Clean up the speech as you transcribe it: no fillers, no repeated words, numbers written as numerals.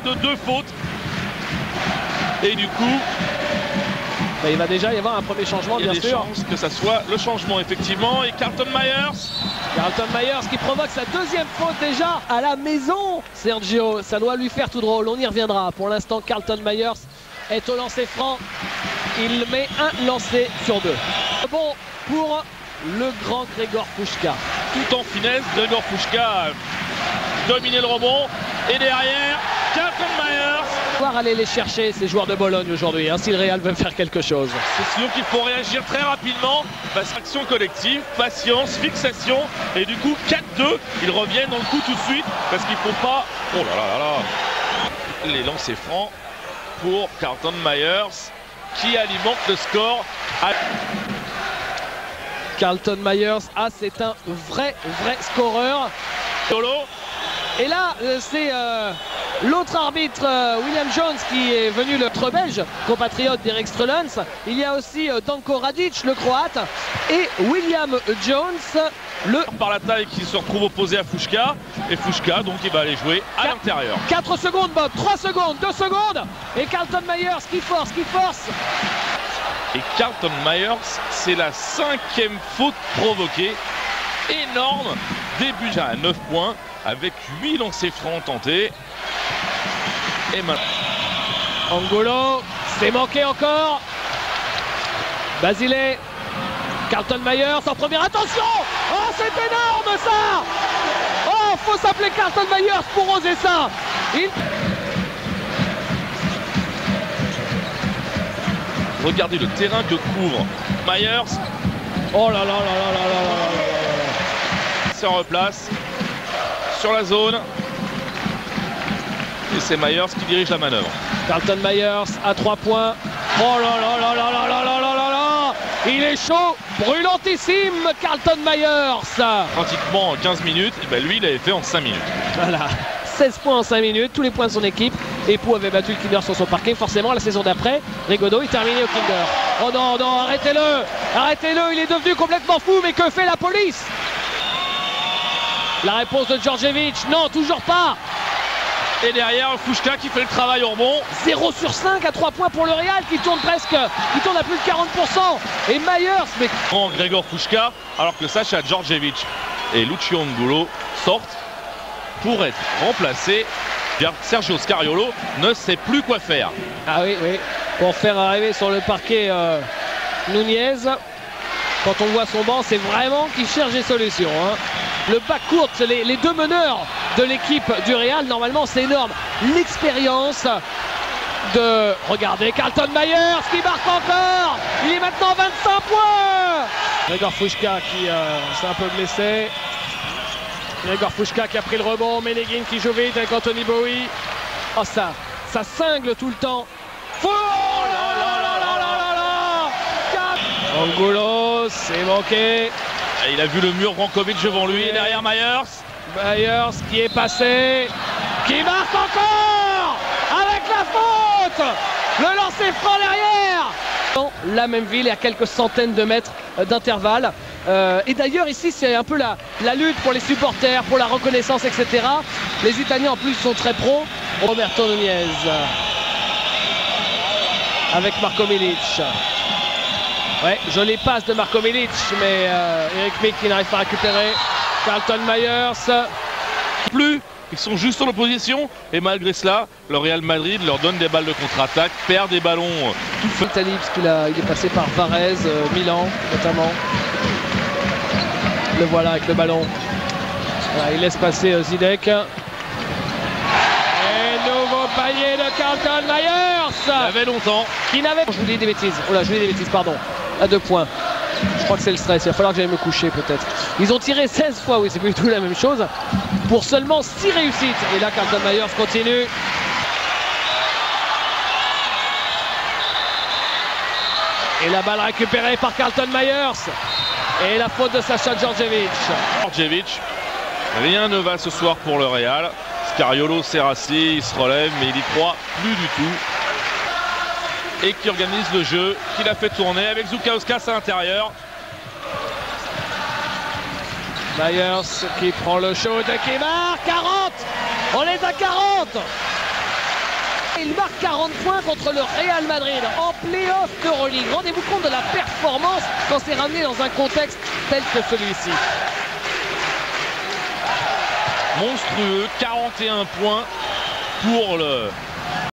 de 2 fautes. Et du coup, il va déjà y avoir un premier changement, bien sûr. Il y a des chances que ça soit le changement, effectivement. Et Carlton Myers. Carlton Myers qui provoque sa deuxième faute déjà à la maison. Sergio, ça doit lui faire tout drôle. On y reviendra. Pour l'instant, Carlton Myers est au lancer franc. Il met un lancer sur 2. Bon pour le grand Grzegorz Puszka. Tout en finesse, Grzegorz Puszka a dominé le rebond. Et derrière, Carlton Myers. Pouvoir aller les chercher, ces joueurs de Bologne aujourd'hui, hein, si le Real veut faire quelque chose. C'est sûr qu'il faut réagir très rapidement. Action collective, patience, fixation. Et du coup, 4-2, ils reviennent dans le coup tout de suite. Parce qu'il ne faut pas... Oh là là là là. Les lancers francs pour Carlton Myers, qui alimente le score. Carlton Myers, c'est un vrai scoreur. Et là, c'est l'autre arbitre, William Jones, qui est venu, le belge, compatriote d'Erik Strelens. Il y a aussi Danko Radic, le croate, et William Jones, par la taille, qui se retrouve opposé à Puszka. Et Puszka, donc, il va aller jouer à l'intérieur. 4 secondes, Bob, 3 secondes, 2 secondes. Et Carlton Myers qui force. Et Carlton Myers, c'est la 5e faute provoquée. Énorme. Début déjà à 9 points, avec 8 lancers francs tentés. Et maintenant, Angulo, c'est manqué encore. Basile, Carlton Myers en première, attention. Oh, c'est énorme ça. Oh, faut s'appeler Carlton Myers pour oser ça. Regardez le terrain que couvre Myers. Oh là là là là là là là là. Se replace sur la zone. Et c'est Myers qui dirige la manœuvre. Carlton Myers à 3 points. Oh là là là là là là là là là là. Il est chaud, brûlantissime, Carlton Myers. Pratiquement en 15 minutes, et ben lui il avait fait en 5 minutes. Voilà, 16 points en 5 minutes, tous les points de son équipe. Et Pau avait battu le Kinder sur son parquet. Forcément, la saison d'après, Rigaudot est terminé au Kinder. Oh non, non, arrêtez-le, il est devenu complètement fou, mais que fait la police? La réponse de Djordjevic, non, toujours pas. Et derrière, Puszka qui fait le travail au rebond. 0 sur 5 à 3 points pour le Real qui tourne à plus de 40%. Et Myers, mais... Grzegorz Puszka, alors que Sacha Djordjevic et Lucio Angulo sortent pour être remplacés. Sergio Scariolo ne sait plus quoi faire. Ah oui, pour faire arriver sur le parquet Nunez. Quand on voit son banc, c'est vraiment qu'il cherche des solutions. Hein. Le bac court, les deux meneurs de l'équipe du Real, normalement c'est énorme. L'expérience de... Regardez, Carlton Myers qui marque encore. Il est maintenant 25 points. Grzegorz Puszka qui s'est un peu blessé. Grzegorz Puszka qui a pris le rebond. Ménéguine qui joue vite avec Anthony Bowie. Oh ça cingle tout le temps. Oh là là là là là là. Angulo, c'est manqué. Et il a vu le mur Brankovic devant lui. Et derrière Myers qui est passé, qui marque encore avec la faute. Le lancer franc derrière. Dans la même ville et à quelques centaines de mètres d'intervalle. Et d'ailleurs ici c'est un peu la lutte pour les supporters, pour la reconnaissance, etc. Les Italiens en plus sont très pros. Roberto Nunez avec Marco Milic. Ouais, jolie passe de Marco Milic, mais Eric Mick qui n'arrive pas à récupérer. Carlton Myers. Plus, ils sont juste en opposition et malgré cela, le Real Madrid leur donne des balles de contre-attaque, perd des ballons. Italie, parce qu'il est passé par Varese, Milan notamment. Le voilà avec le ballon. Voilà, il laisse passer Zidek. Et nouveau panier de Carlton Myers. Il avait longtemps. Qui n'avait... Je vous dis des bêtises. Oh là, je vous dis des bêtises, pardon. À 2 points. Je crois que c'est le stress. Il va falloir que j'aille me coucher peut-être. Ils ont tiré 16 fois, oui, c'est pas du tout la même chose. Pour seulement 6 réussites. Et là, Carlton Myers continue. Et la balle récupérée par Carlton Myers. Et la faute de Sacha Djordjevic. Rien ne va ce soir pour le Real. Scariolo s'est rassis, il se relève, mais il y croit plus du tout. Et qui organise le jeu, qui l'a fait tourner avec Zoukauskas à l'intérieur. Myers qui prend le shoot et qui marque 40. On est à 40. Il marque 40 points contre le Real Madrid en play-off d'Euroleague. Rendez-vous compte de la performance quand c'est ramené dans un contexte tel que celui-ci. Monstrueux, 41 points pour le